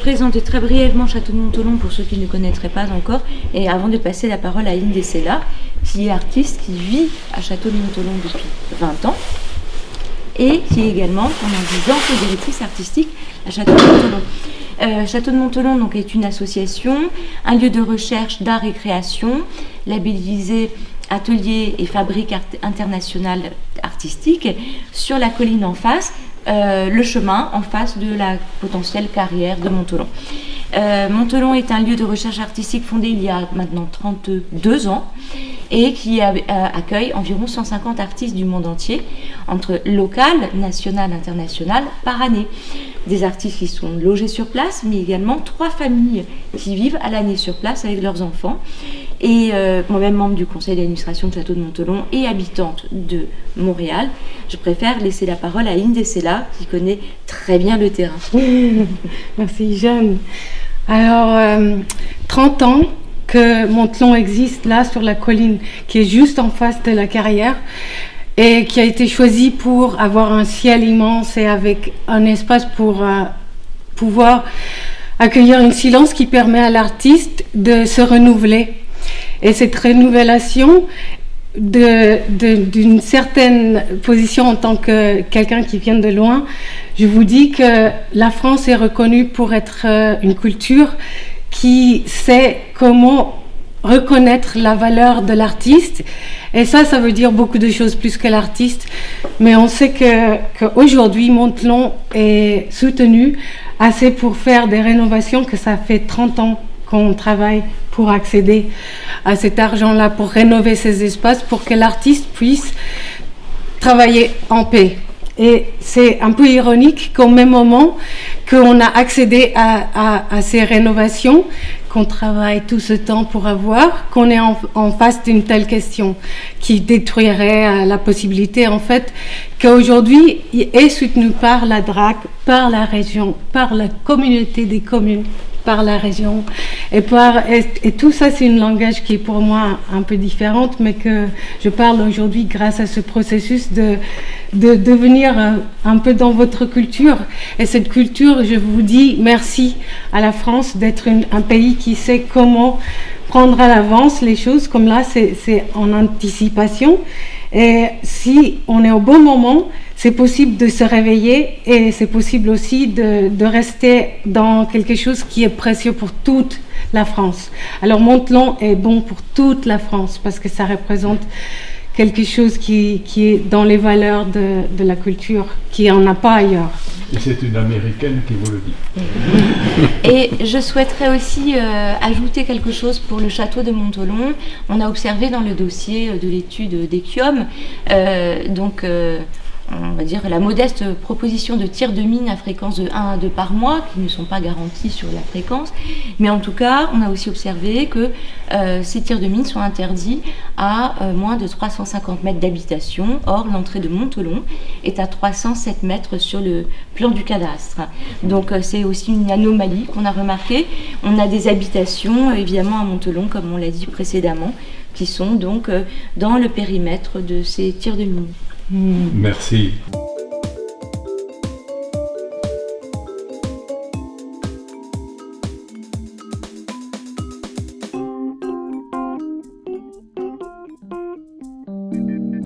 présenter très brièvement Château de Montelon pour ceux qui ne le connaîtraient pas encore, et avant de passer la parole à Inde Sella, qui est artiste, qui vit à Château de Montelon depuis 20 ans, et qui est également, pendant 10 ans, co-directrice artistique à Château de Montelon. Château de Montelon donc, est une association, un lieu de recherche d'art et création, labellisé Atelier et Fabrique internationale artistique, sur la colline en face, le chemin en face de la potentielle carrière de Montelon. Montelon est un lieu de recherche artistique fondé il y a maintenant 32 ans et qui accueille environ 150 artistes du monde entier, entre local, national, international, par année. Des artistes qui sont logés sur place, mais également 3 familles qui vivent à l'année sur place avec leurs enfants. Et moi-même membre du conseil d'administration de Château de Montelon et habitante de Montréal, je préfère laisser la parole à Inde Sella qui connaît très bien le terrain. Merci Jeanne. Alors, 30 ans que Montelon existe là sur la colline qui est juste en face de la carrière et qui a été choisi pour avoir un ciel immense et avec un espace pour pouvoir accueillir une silence qui permet à l'artiste de se renouveler. Et cette renouvelation d'une certaine position en tant que quelqu'un qui vient de loin, je vous dis que la France est reconnue pour être une culture qui sait comment reconnaître la valeur de l'artiste. Et ça veut dire beaucoup de choses plus que l'artiste. Mais on sait qu'aujourd'hui, Montelon est soutenu assez pour faire des rénovations, que ça fait 30 ans qu'on travaille pour accéder à cet argent-là, pour rénover ces espaces, pour que l'artiste puisse travailler en paix. Et c'est un peu ironique qu'au même moment qu'on a accédé à ces rénovations, qu'on travaille tout ce temps pour avoir, qu'on est en face d'une telle question qui détruirait la possibilité, en fait, qu'aujourd'hui est soutenu par la DRAC, par la région, par la communauté des communes, par la région. Et tout ça, c'est un langage qui est pour moi un peu différente, mais que je parle aujourd'hui grâce à ce processus de devenir un peu dans votre culture. Et cette culture, je vous dis merci à la France d'être un pays qui sait comment prendre à l'avance les choses. Comme là, c'est en anticipation. Et si on est au bon moment, c'est possible de se réveiller et c'est possible aussi de rester dans quelque chose qui est précieux pour toute la France. Alors Montelon est bon pour toute la France parce que ça représente quelque chose qui est dans les valeurs de la culture, qui n'en a pas ailleurs. Et c'est une Américaine qui vous le dit. Et je souhaiterais aussi ajouter quelque chose pour le château de Montelon. On a observé dans le dossier de l'étude d'Equiom, on va dire la modeste proposition de tirs de mine à fréquence de 1 à 2 par mois, qui ne sont pas garantis sur la fréquence. Mais en tout cas, on a aussi observé que ces tirs de mine sont interdits à moins de 350 mètres d'habitation. Or, l'entrée de Montelon est à 307 mètres sur le plan du cadastre. Donc, c'est aussi une anomalie qu'on a remarquée. On a des habitations, évidemment, à Montelon, comme on l'a dit précédemment, qui sont donc dans le périmètre de ces tirs de mine. Merci.